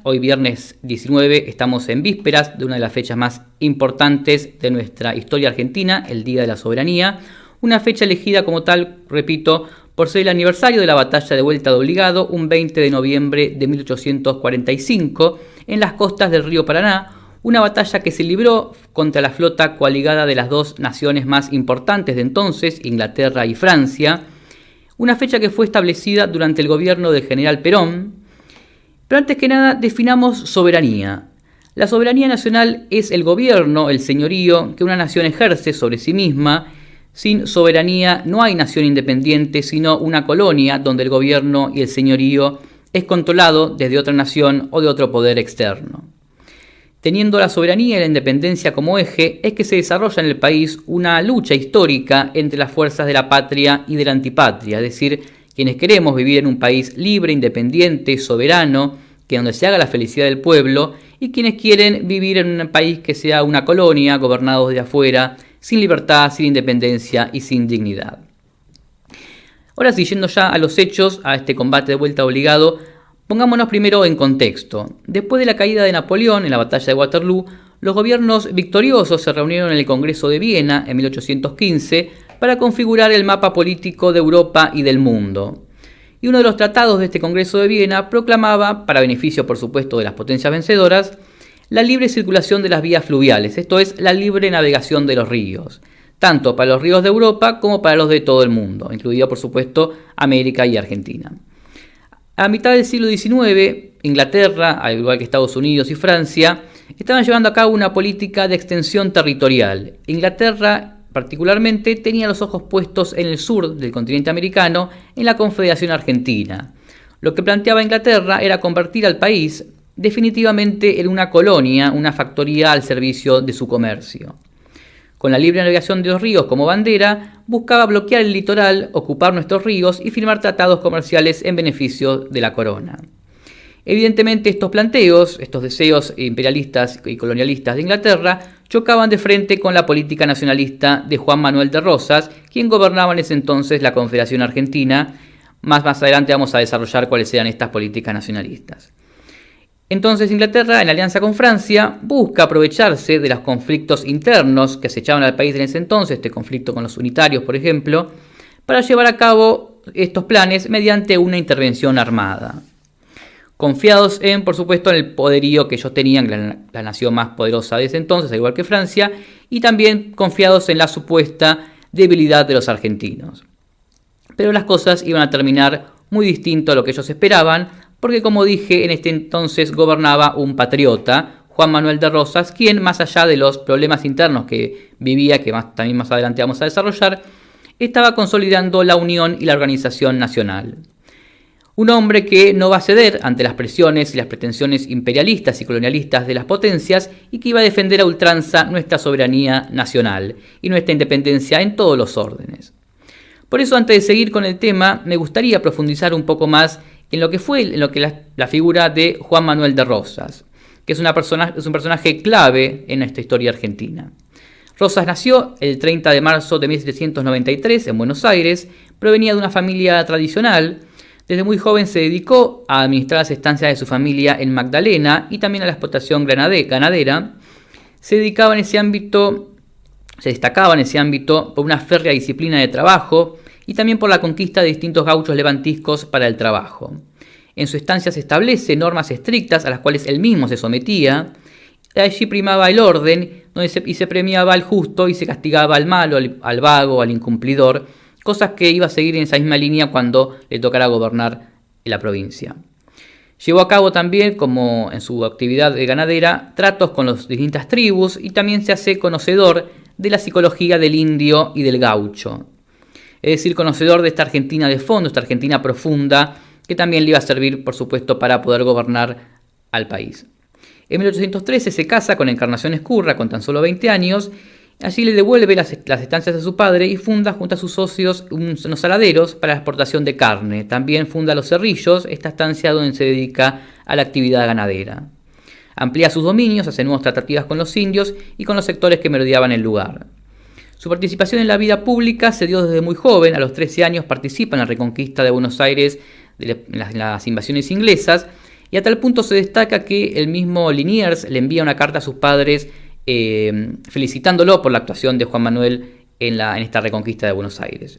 Hoy viernes 19 estamos en vísperas de una de las fechas más importantes de nuestra historia argentina, el Día de la Soberanía. Una fecha elegida como tal, repito, por ser el aniversario de la batalla de Vuelta de Obligado, un 20 de noviembre de 1845, en las costas del río Paraná, una batalla que se libró contra la flota coaligada de las dos naciones más importantes de entonces, Inglaterra y Francia, una fecha que fue establecida durante el gobierno del general Perón. Pero antes que nada, definamos soberanía. La soberanía nacional es el gobierno, el señorío, que una nación ejerce sobre sí misma. Sin soberanía no hay nación independiente, sino una colonia donde el gobierno y el señorío es controlado desde otra nación o de otro poder externo. Teniendo la soberanía y la independencia como eje, es que se desarrolla en el país una lucha histórica entre las fuerzas de la patria y de la antipatria, es decir, quienes queremos vivir en un país libre, independiente, soberano, que donde se haga la felicidad del pueblo, y quienes quieren vivir en un país que sea una colonia, gobernado desde afuera, sin libertad, sin independencia y sin dignidad. Ahora sí, yendo ya a los hechos, a este combate de vuelta obligado, pongámonos primero en contexto. Después de la caída de Napoleón en la batalla de Waterloo, los gobiernos victoriosos se reunieron en el Congreso de Viena en 1815 para configurar el mapa político de Europa y del mundo. Y uno de los tratados de este Congreso de Viena proclamaba, para beneficio por supuesto de las potencias vencedoras, la libre circulación de las vías fluviales, esto es, la libre navegación de los ríos, tanto para los ríos de Europa como para los de todo el mundo, incluido por supuesto América y Argentina. A mitad del siglo XIX, Inglaterra, al igual que Estados Unidos y Francia, estaban llevando a cabo una política de extensión territorial. Inglaterra, particularmente, tenía los ojos puestos en el sur del continente americano, en la Confederación Argentina. Lo que planteaba Inglaterra era convertir al país definitivamente en una colonia, una factoría al servicio de su comercio. Con la libre navegación de los ríos como bandera, buscaba bloquear el litoral, ocupar nuestros ríos y firmar tratados comerciales en beneficio de la corona. Evidentemente estos planteos, estos deseos imperialistas y colonialistas de Inglaterra, chocaban de frente con la política nacionalista de Juan Manuel de Rosas, quien gobernaba en ese entonces la Confederación Argentina. Más adelante vamos a desarrollar cuáles eran estas políticas nacionalistas. Entonces Inglaterra, en alianza con Francia, busca aprovecharse de los conflictos internos que acechaban al país en ese entonces, este conflicto con los unitarios, por ejemplo, para llevar a cabo estos planes mediante una intervención armada. Confiados por supuesto, en el poderío que ellos tenían, la nación más poderosa de ese entonces, al igual que Francia, y también confiados en la supuesta debilidad de los argentinos. Pero las cosas iban a terminar muy distinto a lo que ellos esperaban, porque como dije, en este entonces gobernaba un patriota, Juan Manuel de Rosas, quien más allá de los problemas internos que vivía, que también más adelante vamos a desarrollar, estaba consolidando la unión y la organización nacional. Un hombre que no va a ceder ante las presiones y las pretensiones imperialistas y colonialistas de las potencias y que iba a defender a ultranza nuestra soberanía nacional y nuestra independencia en todos los órdenes. Por eso, antes de seguir con el tema, me gustaría profundizar un poco más en lo que fue la figura de Juan Manuel de Rosas, que es un personaje clave en nuestra historia argentina. Rosas nació el 30 de marzo de 1793 en Buenos Aires, provenía de una familia tradicional. Desde muy joven se dedicó a administrar las estancias de su familia en Magdalena y también a la explotación ganadera. Se destacaba en ese ámbito por una férrea disciplina de trabajo y también por la conquista de distintos gauchos levantiscos para el trabajo. En su estancia se establecen normas estrictas a las cuales él mismo se sometía. Allí primaba el orden y se premiaba al justo y se castigaba al malo, al vago, al incumplidor, cosas que iba a seguir en esa misma línea cuando le tocara gobernar la provincia. Llevó a cabo también, como en su actividad ganadera, tratos con las distintas tribus y también se hace conocedor de la psicología del indio y del gaucho. Es decir, conocedor de esta Argentina de fondo, esta Argentina profunda, que también le iba a servir, por supuesto, para poder gobernar al país. En 1813 se casa con Encarnación Ezcurra, con tan solo 20 años. Allí le devuelve las estancias a su padre y funda junto a sus socios unos saladeros para la exportación de carne. También funda Los Cerrillos, esta estancia donde se dedica a la actividad ganadera. Amplía sus dominios, hace nuevas tratativas con los indios y con los sectores que merodeaban el lugar. Su participación en la vida pública se dio desde muy joven. A los 13 años participa en la reconquista de Buenos Aires, en las invasiones inglesas, Y a tal punto se destaca que el mismo Liniers le envía una carta a sus padres felicitándolo por la actuación de Juan Manuel en esta reconquista de Buenos Aires.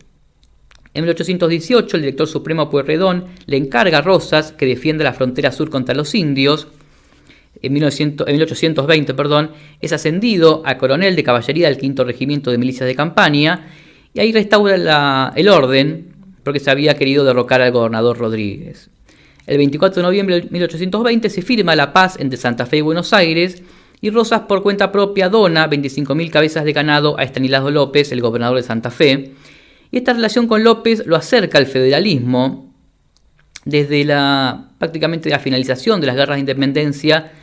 En 1818 el director supremo Pueyrredón le encarga a Rosas que defienda la frontera sur contra los indios. En 1820 es ascendido a coronel de caballería del 5º Regimiento de Milicias de Campaña y ahí restaura el orden porque se había querido derrocar al gobernador Rodríguez. El 24 de noviembre de 1820 se firma la paz entre Santa Fe y Buenos Aires y Rosas por cuenta propia dona 25.000 cabezas de ganado a Estanislao López, el gobernador de Santa Fe. Y esta relación con López lo acerca al federalismo. Desde prácticamente la finalización de las guerras de independencia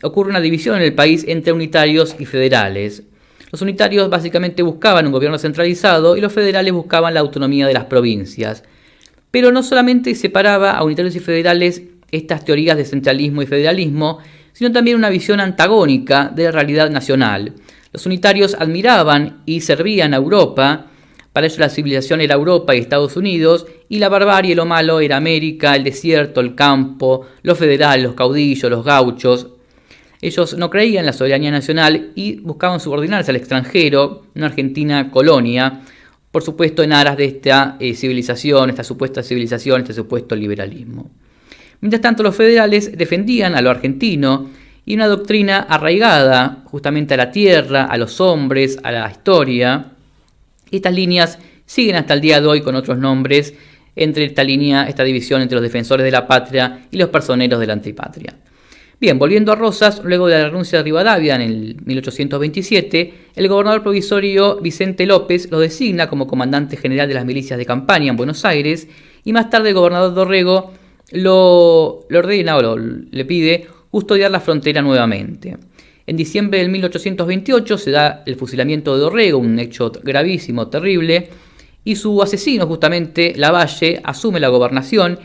ocurre una división en el país entre unitarios y federales. Los unitarios básicamente buscaban un gobierno centralizado y los federales buscaban la autonomía de las provincias. Pero no solamente separaba a unitarios y federales estas teorías de centralismo y federalismo, sino también una visión antagónica de la realidad nacional. Los unitarios admiraban y servían a Europa, para ellos la civilización era Europa y Estados Unidos, y la barbarie, lo malo, era América, el desierto, el campo, los federales, los caudillos, los gauchos. Ellos no creían en la soberanía nacional y buscaban subordinarse al extranjero, una Argentina colonia, por supuesto en aras de esta civilización, esta supuesta civilización, este supuesto liberalismo. Mientras tanto, los federales defendían a lo argentino y una doctrina arraigada justamente a la tierra, a los hombres, a la historia. Estas líneas siguen hasta el día de hoy con otros nombres entre esta división entre los defensores de la patria y los personeros de la antipatria. Bien, volviendo a Rosas, luego de la renuncia de Rivadavia en el 1827, el gobernador provisorio Vicente López lo designa como comandante general de las milicias de campaña en Buenos Aires y más tarde el gobernador Dorrego le pide custodiar la frontera nuevamente. En diciembre del 1828 se da el fusilamiento de Dorrego, un hecho gravísimo, terrible, y su asesino, justamente Lavalle, asume la gobernación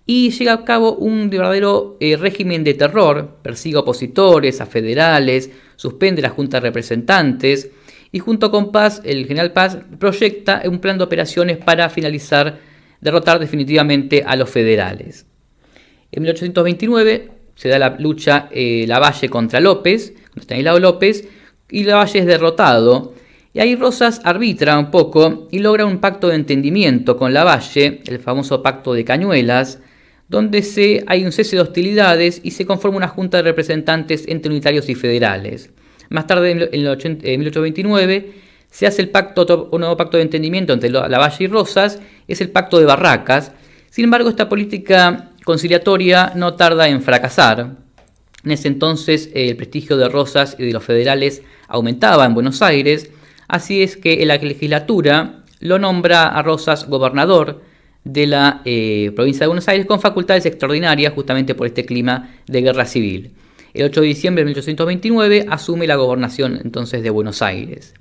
y llega a cabo un verdadero régimen de terror, persigue a opositores, a federales, suspende la Junta de Representantes y junto con Paz, el general Paz, proyecta un plan de operaciones para derrotar definitivamente a los federales. En 1829 se da la lucha Lavalle contra Estanislao López, y Lavalle es derrotado. Y ahí Rosas arbitra un poco y logra un pacto de entendimiento con Lavalle, el famoso pacto de Cañuelas, donde hay un cese de hostilidades y se conforma una junta de representantes entre unitarios y federales. Más tarde, en 1829, se hace un nuevo pacto de entendimiento entre Lavalle y Rosas, es el pacto de Barracas. Sin embargo, esta política conciliatoria no tarda en fracasar. En ese entonces el prestigio de Rosas y de los federales aumentaba en Buenos Aires, así es que en la legislatura lo nombra a Rosas gobernador de la provincia de Buenos Aires con facultades extraordinarias justamente por este clima de guerra civil. El 8 de diciembre de 1829 asume la gobernación entonces de Buenos Aires.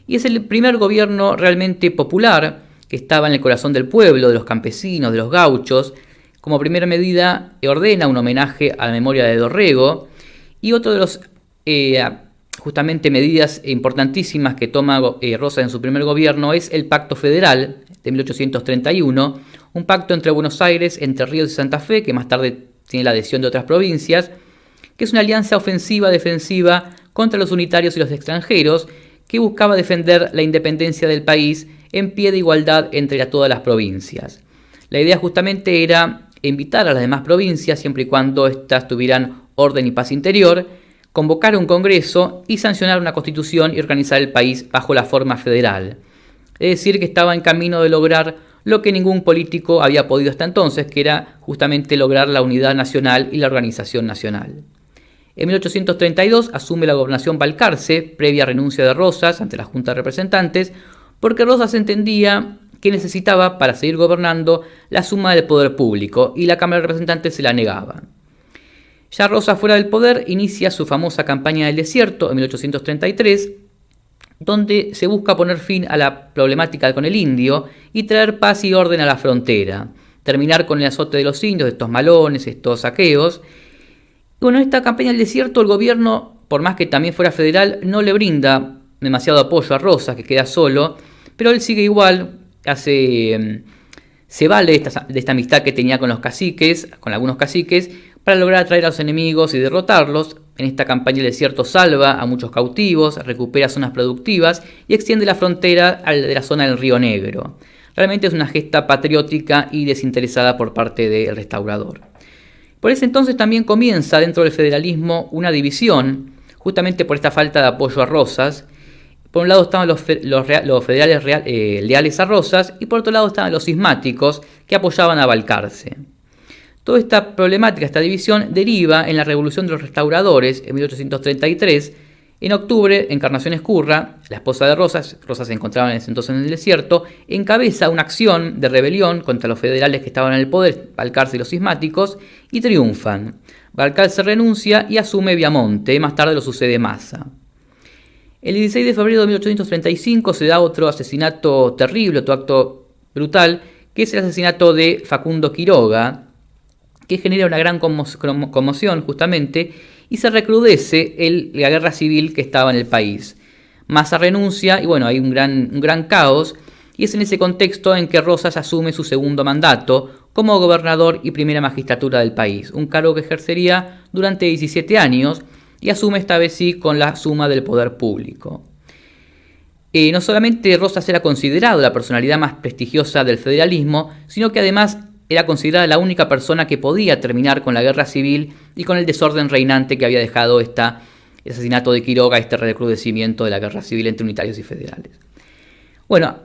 Y es el primer gobierno realmente popular que estaba en el corazón del pueblo, de los campesinos, de los gauchos. Como primera medida ordena un homenaje a la memoria de Dorrego y otro de los justamente medidas importantísimas que toma Rosas en su primer gobierno es el Pacto Federal de 1831, un pacto entre Buenos Aires, Entre Ríos y Santa Fe, que más tarde tiene la adhesión de otras provincias, que es una alianza ofensiva-defensiva contra los unitarios y los extranjeros, que buscaba defender la independencia del país en pie de igualdad entre todas las provincias. La idea justamente era invitar a las demás provincias, siempre y cuando éstas tuvieran orden y paz interior, convocar un congreso y sancionar una constitución y organizar el país bajo la forma federal. Es decir, que estaba en camino de lograr lo que ningún político había podido hasta entonces, que era justamente lograr la unidad nacional y la organización nacional. En 1832 asume la gobernación Balcarce, previa renuncia de Rosas ante la Junta de Representantes, porque Rosas entendía que necesitaba para seguir gobernando la suma del poder público y la Cámara de Representantes se la negaba. Ya Rosas fuera del poder inicia su famosa campaña del desierto en 1833, donde se busca poner fin a la problemática con el indio y traer paz y orden a la frontera, terminar con el azote de los indios, estos malones, estos saqueos. Bueno, en esta campaña del desierto el gobierno, por más que también fuera federal, no le brinda demasiado apoyo a Rosas, que queda solo, pero él sigue igual, se vale de esta amistad que tenía con los caciques, con algunos caciques, para lograr atraer a los enemigos y derrotarlos. En esta campaña el desierto salva a muchos cautivos, recupera zonas productivas y extiende la frontera de la zona del Río Negro. Realmente es una gesta patriótica y desinteresada por parte del restaurador. Por ese entonces también comienza dentro del federalismo una división, justamente por esta falta de apoyo a Rosas. Por un lado estaban los federales leales a Rosas y por otro lado estaban los cismáticos que apoyaban a Balcarce. Toda esta problemática, esta división, deriva en la Revolución de los Restauradores en 1833. En octubre, Encarnación Ezcurra, la esposa de Rosas se encontraba en ese entonces en el desierto, encabeza una acción de rebelión contra los federales que estaban en el poder, Balcarce y los cismáticos, y triunfan. Balcarce renuncia y asume Viamonte, más tarde lo sucede Maza. El 16 de febrero de 1835 se da otro asesinato terrible, otro acto brutal, que es el asesinato de Facundo Quiroga, que genera una gran conmoción justamente, y se recrudece la guerra civil que estaba en el país. Maza renuncia y bueno, hay un gran caos, y es en ese contexto en que Rosas asume su segundo mandato como gobernador y primera magistratura del país, un cargo que ejercería durante 17 años y asume esta vez sí con la suma del poder público. No solamente Rosas era considerado la personalidad más prestigiosa del federalismo, sino que además era considerada la única persona que podía terminar con la guerra civil y con el desorden reinante que había dejado el asesinato de Quiroga, este recrudecimiento de la guerra civil entre unitarios y federales. Bueno,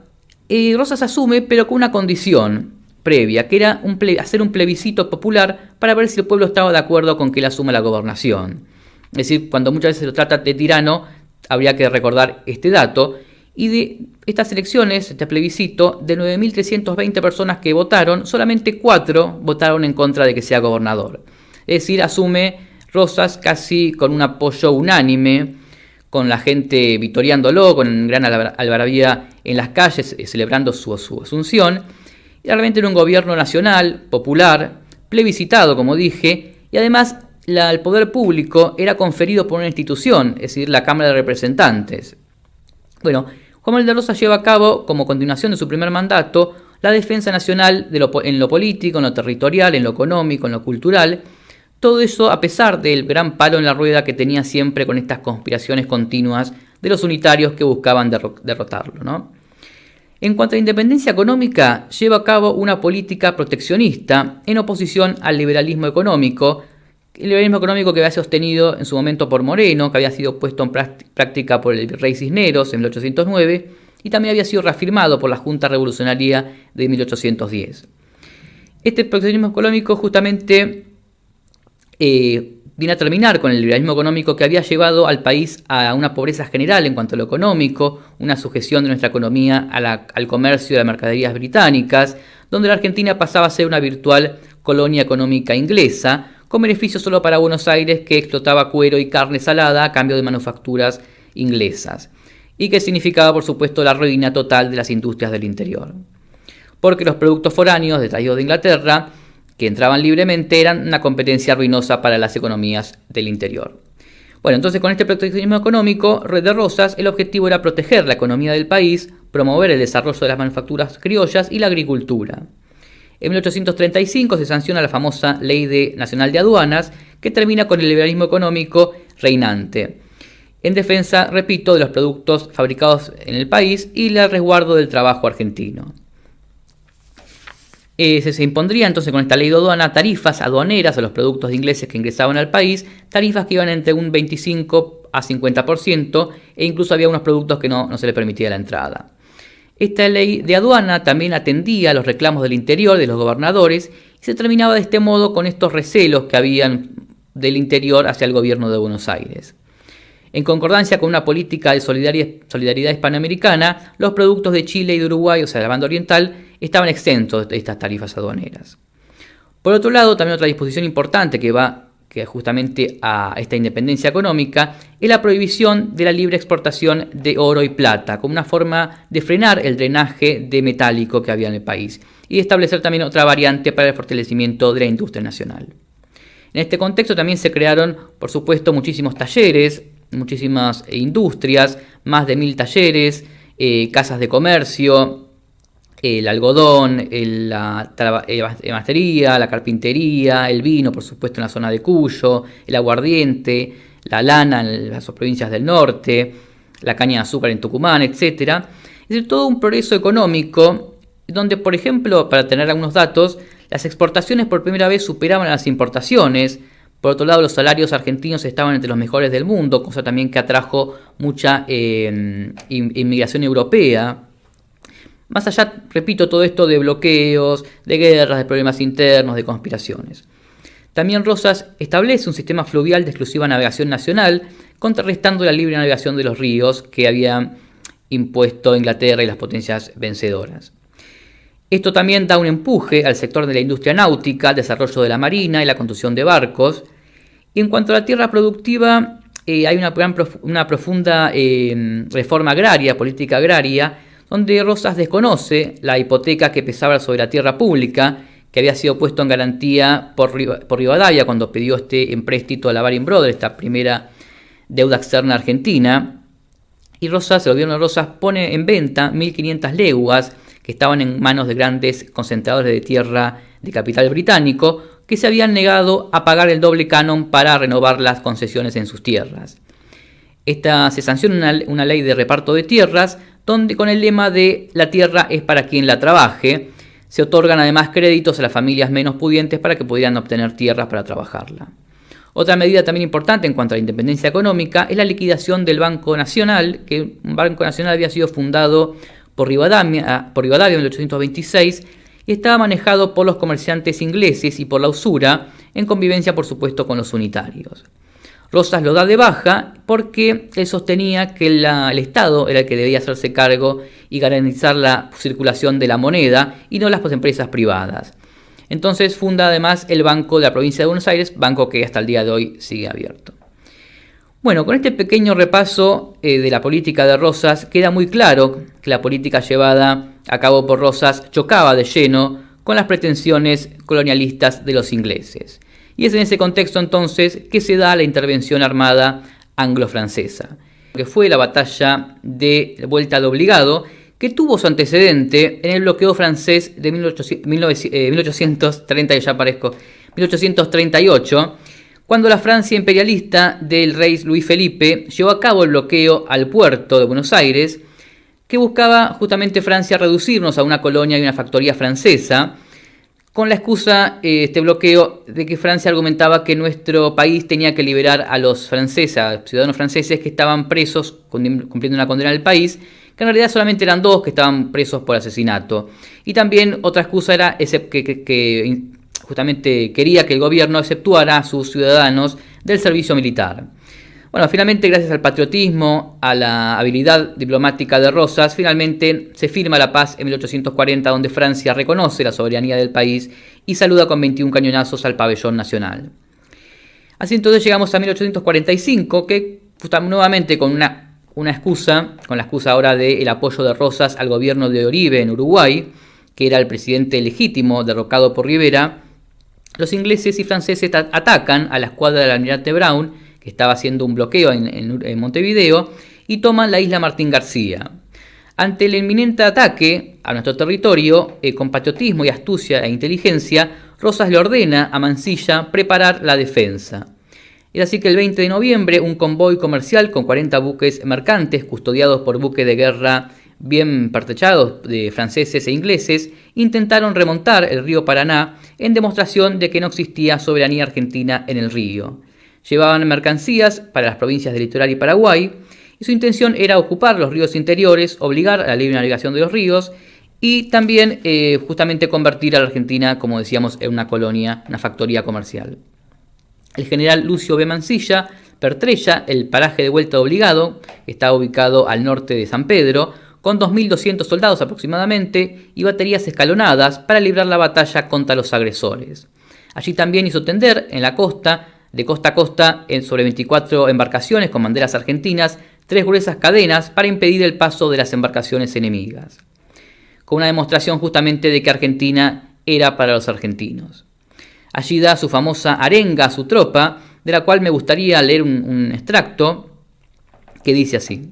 Rosas asume, pero con una condición previa, que era hacer un plebiscito popular para ver si el pueblo estaba de acuerdo con que él asuma la gobernación. Es decir, cuando muchas veces se lo trata de tirano, habría que recordar este dato. Y de estas elecciones, este plebiscito, de 9.320 personas que votaron, solamente 4 votaron en contra de que sea gobernador. Es decir, asume Rosas casi con un apoyo unánime, con la gente vitoreándolo, con gran algarabía en las calles, celebrando su asunción. Y realmente era un gobierno nacional, popular, plebiscitado, como dije, y además el poder público era conferido por una institución, es decir, la Cámara de Representantes. Bueno, Juan Manuel de Rosas lleva a cabo, como continuación de su primer mandato, la defensa nacional en lo político, en lo territorial, en lo económico, en lo cultural. Todo eso a pesar del gran palo en la rueda que tenía siempre con estas conspiraciones continuas de los unitarios que buscaban derrotarlo, ¿no? En cuanto a la independencia económica, lleva a cabo una política proteccionista en oposición al liberalismo económico. El liberalismo económico que había sostenido en su momento por Moreno, que había sido puesto en práctica por el rey Cisneros en 1809 y también había sido reafirmado por la Junta Revolucionaria de 1810. Este proteccionismo económico justamente viene a terminar con el liberalismo económico que había llevado al país a una pobreza general en cuanto a lo económico, una sujeción de nuestra economía al comercio de las mercaderías británicas, donde la Argentina pasaba a ser una virtual colonia económica inglesa, con beneficios solo para Buenos Aires, que explotaba cuero y carne salada a cambio de manufacturas inglesas, y que significaba por supuesto la ruina total de las industrias del interior, porque los productos foráneos traídos de Inglaterra, que entraban libremente, eran una competencia ruinosa para las economías del interior. Bueno, entonces con este proteccionismo económico de Rosas, el objetivo era proteger la economía del país, promover el desarrollo de las manufacturas criollas y la agricultura. En 1835 se sanciona la famosa Ley Nacional de Aduanas, que termina con el liberalismo económico reinante, en defensa, repito, de los productos fabricados en el país y el resguardo del trabajo argentino. Se impondría entonces con esta ley de aduana tarifas aduaneras a los productos ingleses que ingresaban al país, tarifas que iban entre un 25 a 50%, e incluso había unos productos que no se les permitía la entrada. Esta ley de aduana también atendía a los reclamos del interior de los gobernadores y se terminaba de este modo con estos recelos que habían del interior hacia el gobierno de Buenos Aires. En concordancia con una política de solidaridad hispanoamericana, los productos de Chile y de Uruguay, o sea, la banda oriental, estaban exentos de estas tarifas aduaneras. Por otro lado, también otra disposición importante que justamente a esta independencia económica es la prohibición de la libre exportación de oro y plata, como una forma de frenar el drenaje de metálico que había en el país y de establecer también otra variante para el fortalecimiento de la industria nacional. En este contexto también se crearon, por supuesto, muchísimos talleres, muchísimas industrias, más de 1000 talleres, casas de comercio, el algodón, la ebanistería, la carpintería, el vino, por supuesto, en la zona de Cuyo, el aguardiente, la lana en las provincias del norte, la caña de azúcar en Tucumán, etc. Es decir, todo un progreso económico donde, por ejemplo, para tener algunos datos, las exportaciones por primera vez superaban a las importaciones. Por otro lado, los salarios argentinos estaban entre los mejores del mundo, cosa también que atrajo mucha inmigración europea. Más allá, repito, todo esto de bloqueos, de guerras, de problemas internos, de conspiraciones. También Rosas establece un sistema fluvial de exclusiva navegación nacional, contrarrestando la libre navegación de los ríos que había impuesto Inglaterra y las potencias vencedoras. Esto también da un empuje al sector de la industria náutica, al desarrollo de la marina y la construcción de barcos. Y en cuanto a la tierra productiva, hay una profunda reforma agraria, política agraria, donde Rosas desconoce la hipoteca que pesaba sobre la tierra pública, que había sido puesto en garantía por Rivadavia cuando pidió este empréstito a la Baring Brothers, esta primera deuda externa argentina. Y Rosas, el gobierno de Rosas, pone en venta 1.500 leguas que estaban en manos de grandes concentradores de tierra de capital británico, que se habían negado a pagar el doble canon para renovar las concesiones en sus tierras. Se sanciona una ley de reparto de tierras, donde con el lema de la tierra es para quien la trabaje, se otorgan además créditos a las familias menos pudientes para que pudieran obtener tierras para trabajarla. Otra medida también importante en cuanto a la independencia económica es la liquidación del Banco Nacional, que un Banco Nacional había sido fundado por Rivadavia en 1826 y estaba manejado por los comerciantes ingleses y por la usura, en convivencia por supuesto con los unitarios. Rosas lo da de baja porque él sostenía que el Estado era el que debía hacerse cargo y garantizar la circulación de la moneda y no las empresas privadas. Entonces funda además el Banco de la Provincia de Buenos Aires, banco que hasta el día de hoy sigue abierto. Bueno, con este pequeño repaso de la política de Rosas queda muy claro que la política llevada a cabo por Rosas chocaba de lleno con las pretensiones colonialistas de los ingleses. Y es en ese contexto entonces que se da la intervención armada anglo-francesa, que fue la batalla de Vuelta de Obligado, que tuvo su antecedente en el bloqueo francés de 1838, cuando la Francia imperialista del rey Luis Felipe llevó a cabo el bloqueo al puerto de Buenos Aires, que buscaba justamente Francia reducirnos a una colonia y una factoría francesa, con la excusa, este bloqueo, de que Francia argumentaba que nuestro país tenía que liberar a los franceses, a ciudadanos franceses que estaban presos, cumpliendo una condena del país, que en realidad solamente eran 2 que estaban presos por asesinato. Y también otra excusa era que justamente quería que el gobierno exceptuara a sus ciudadanos del servicio militar. Bueno, finalmente, gracias al patriotismo, a la habilidad diplomática de Rosas, finalmente se firma la paz en 1840, donde Francia reconoce la soberanía del país y saluda con 21 cañonazos al pabellón nacional. Así entonces llegamos a 1845, que nuevamente con la excusa ahora del apoyo de Rosas al gobierno de Oribe en Uruguay, que era el presidente legítimo derrocado por Rivera, los ingleses y franceses atacan a la escuadra del almirante Brown, que estaba haciendo un bloqueo en Montevideo, y toman la isla Martín García. Ante el inminente ataque a nuestro territorio, con patriotismo y astucia e inteligencia, Rosas le ordena a Mansilla preparar la defensa. Es así que el 20 de noviembre un convoy comercial con 40 buques mercantes custodiados por buques de guerra bien pertrechados de franceses e ingleses intentaron remontar el río Paraná en demostración de que no existía soberanía argentina en el río. Llevaban mercancías para las provincias del Litoral y Paraguay, y su intención era ocupar los ríos interiores, obligar a la libre navegación de los ríos y también justamente convertir a la Argentina, como decíamos, en una colonia, una factoría comercial. El general Lucio B. Mansilla pertrella el paraje de Vuelta de Obligado, que está ubicado al norte de San Pedro, con 2.200 soldados aproximadamente y baterías escalonadas para librar la batalla contra los agresores. Allí también hizo tender en la costa, de costa a costa, sobre 24 embarcaciones con banderas argentinas, 3 gruesas cadenas para impedir el paso de las embarcaciones enemigas, con una demostración justamente de que Argentina era para los argentinos. Allí da su famosa arenga a su tropa, de la cual me gustaría leer un extracto que dice así: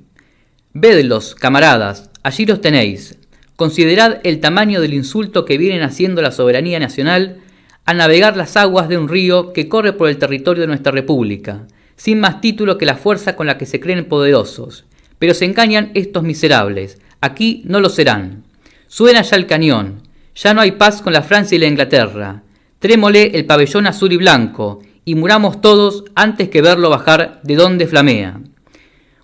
«Vedlos, camaradas, allí los tenéis, Considerad el tamaño del insulto que vienen haciendo la soberanía nacional a navegar las aguas de un río que corre por el territorio de nuestra república, sin más título que la fuerza con la que se creen poderosos. Pero se engañan estos miserables, aquí no lo serán. Suena ya el cañón, ya no hay paz con la Francia y la Inglaterra. Trémole el pabellón azul y blanco, y muramos todos antes que verlo bajar de donde flamea.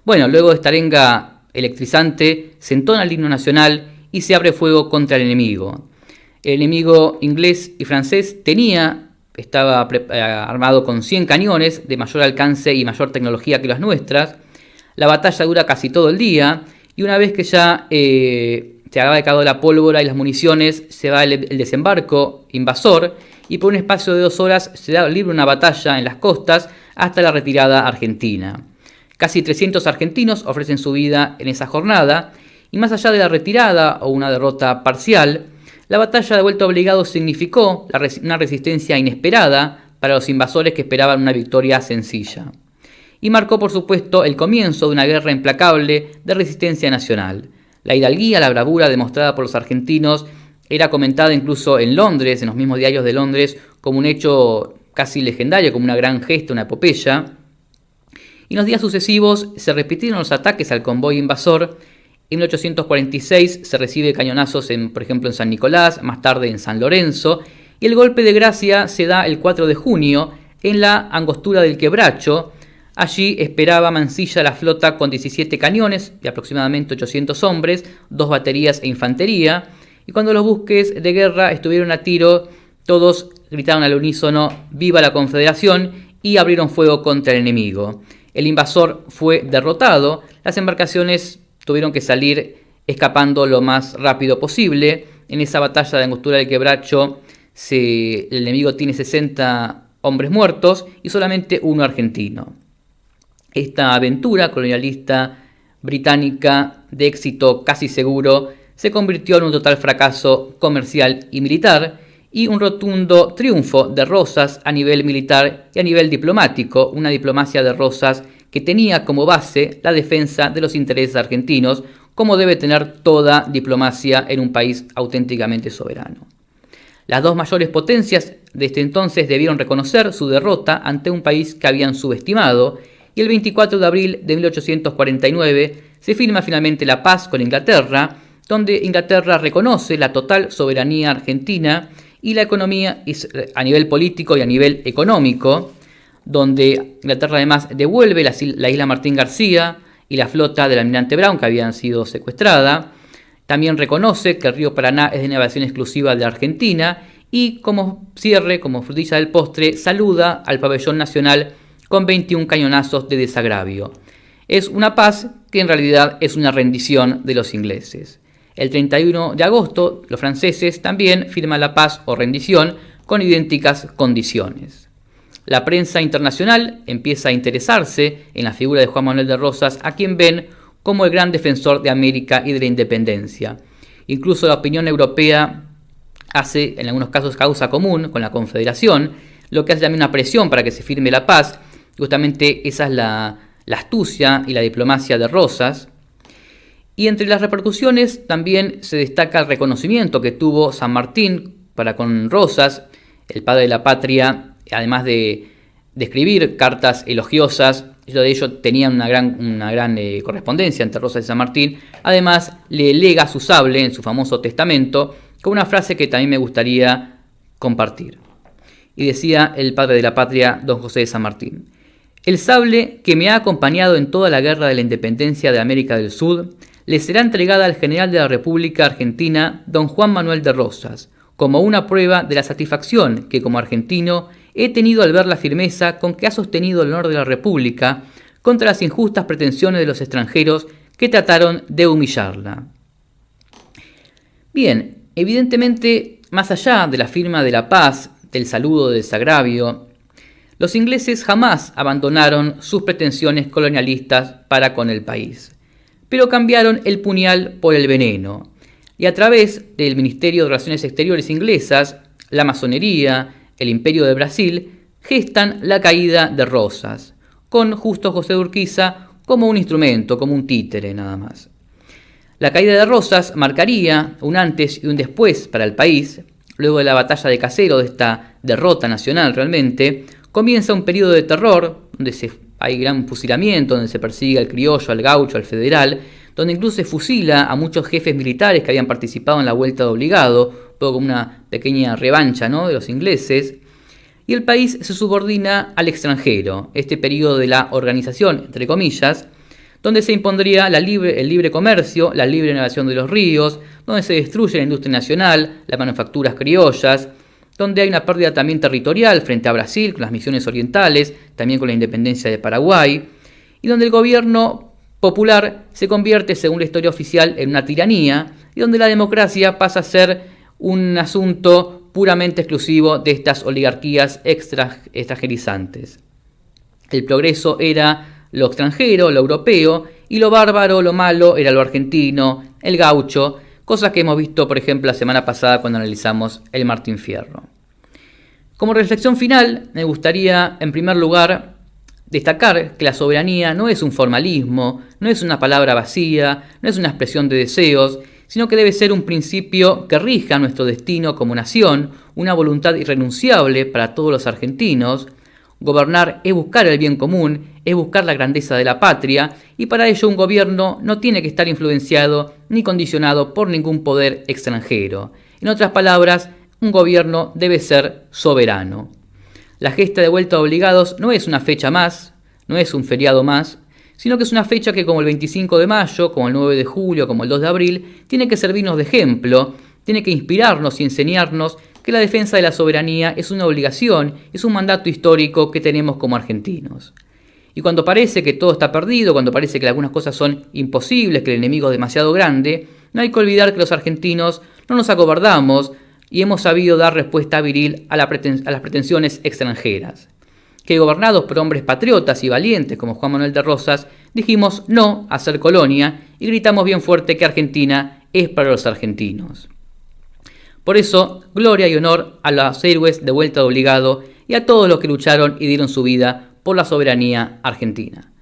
Bueno, luego de esta arenga electrizante, se entona el himno nacional y se abre fuego contra el enemigo. El enemigo inglés y francés estaba armado con 100 cañones de mayor alcance y mayor tecnología que las nuestras. La batalla dura casi todo el día y una vez que ya se ha acabado la pólvora y las municiones, se va el desembarco invasor y por un espacio de 2 horas se da libre una batalla en las costas hasta la retirada argentina. Casi 300 argentinos ofrecen su vida en esa jornada y más allá de la retirada o una derrota parcial, la batalla de vuelta obligado significó una resistencia inesperada para los invasores que esperaban una victoria sencilla. Y marcó por supuesto el comienzo de una guerra implacable de resistencia nacional. La hidalguía, la bravura demostrada por los argentinos era comentada incluso en Londres, en los mismos diarios de Londres, como un hecho casi legendario, como una gran gesta, una epopeya. Y en los días sucesivos se repitieron los ataques al convoy invasor. En 1846 se recibe cañonazos, por ejemplo, en San Nicolás, más tarde en San Lorenzo, y el golpe de gracia se da el 4 de junio en la angostura del Quebracho. Allí esperaba Mansilla la flota con 17 cañones de aproximadamente 800 hombres, 2 baterías e infantería, y cuando los buques de guerra estuvieron a tiro, todos gritaron al unísono «¡Viva la Confederación!» y abrieron fuego contra el enemigo. El invasor fue derrotado, las embarcaciones tuvieron que salir escapando lo más rápido posible. En esa batalla de angostura del Quebracho, el enemigo tiene 60 hombres muertos y solamente 1 argentino. Esta aventura colonialista británica de éxito casi seguro se convirtió en un total fracaso comercial y militar y un rotundo triunfo de Rosas a nivel militar y a nivel diplomático, una diplomacia de Rosas que tenía como base la defensa de los intereses argentinos, como debe tener toda diplomacia en un país auténticamente soberano. Las 2 mayores potencias de este entonces debieron reconocer su derrota ante un país que habían subestimado, y el 24 de abril de 1849 se firma finalmente la paz con Inglaterra, donde Inglaterra reconoce la total soberanía argentina y la economía a nivel político y a nivel económico, donde Inglaterra además devuelve la isla Martín García y la flota del almirante Brown que habían sido secuestrada. También reconoce que el río Paraná es de navegación exclusiva de Argentina y como cierre, como frutilla del postre, saluda al pabellón nacional con 21 cañonazos de desagravio. Es una paz que en realidad es una rendición de los ingleses. El 31 de agosto los franceses también firman la paz o rendición con idénticas condiciones. La prensa internacional empieza a interesarse en la figura de Juan Manuel de Rosas, a quien ven como el gran defensor de América y de la independencia. Incluso la opinión europea hace, en algunos casos, causa común con la Confederación, lo que hace también una presión para que se firme la paz. Justamente esa es la astucia y la diplomacia de Rosas. Y entre las repercusiones también se destaca el reconocimiento que tuvo San Martín para con Rosas, el padre de la patria. Además de escribir cartas elogiosas, de ello tenían una gran correspondencia entre Rosas y San Martín. Además, le lega su sable en su famoso testamento con una frase que también me gustaría compartir. Y decía el padre de la patria, don José de San Martín: «El sable que me ha acompañado en toda la guerra de la independencia de América del Sur le será entregada al general de la República Argentina, don Juan Manuel de Rosas, como una prueba de la satisfacción que como argentino he tenido al ver la firmeza con que ha sostenido el honor de la República contra las injustas pretensiones de los extranjeros que trataron de humillarla». Bien, evidentemente, más allá de la firma de la paz, del saludo de desagravio, los ingleses jamás abandonaron sus pretensiones colonialistas para con el país, pero cambiaron el puñal por el veneno, y a través del Ministerio de Relaciones Exteriores inglesas, la masonería, el Imperio de Brasil, gestan la caída de Rosas, con Justo José de Urquiza como un instrumento, como un títere nada más. La caída de Rosas marcaría un antes y un después para el país. Luego de la batalla de Caseros, de esta derrota nacional realmente, comienza un periodo de terror, donde hay gran fusilamiento, donde se persigue al criollo, al gaucho, al federal, donde incluso se fusila a muchos jefes militares que habían participado en la vuelta de Obligado, un poco como una pequeña revancha, ¿no?, de los ingleses. Y el país se subordina al extranjero, este periodo de la organización, entre comillas, donde se impondría el libre comercio, la libre navegación de los ríos, donde se destruye la industria nacional, las manufacturas criollas, donde hay una pérdida también territorial frente a Brasil, con las misiones orientales, también con la independencia de Paraguay, y donde el gobierno popular se convierte, según la historia oficial, en una tiranía, y donde la democracia pasa a ser un asunto puramente exclusivo de estas oligarquías extranjerizantes. El progreso era lo extranjero, lo europeo, y lo bárbaro, lo malo, era lo argentino, el gaucho, cosas que hemos visto, por ejemplo, la semana pasada cuando analizamos el Martín Fierro. Como reflexión final, me gustaría, en primer lugar, destacar que la soberanía no es un formalismo, no es una palabra vacía, no es una expresión de deseos, sino que debe ser un principio que rija nuestro destino como nación, una voluntad irrenunciable para todos los argentinos. Gobernar es buscar el bien común, es buscar la grandeza de la patria, y para ello un gobierno no tiene que estar influenciado ni condicionado por ningún poder extranjero. En otras palabras, un gobierno debe ser soberano. La gesta de vuelta de obligados no es una fecha más, no es un feriado más, sino que es una fecha que, como el 25 de mayo, como el 9 de julio, como el 2 de abril, tiene que servirnos de ejemplo, tiene que inspirarnos y enseñarnos que la defensa de la soberanía es una obligación, es un mandato histórico que tenemos como argentinos. Y cuando parece que todo está perdido, cuando parece que algunas cosas son imposibles, que el enemigo es demasiado grande, no hay que olvidar que los argentinos no nos acobardamos y hemos sabido dar respuesta viril a las pretensiones extranjeras. Que gobernados por hombres patriotas y valientes como Juan Manuel de Rosas, dijimos no a ser colonia y gritamos bien fuerte que Argentina es para los argentinos. Por eso, gloria y honor a los héroes de vuelta de obligado y a todos los que lucharon y dieron su vida por la soberanía argentina.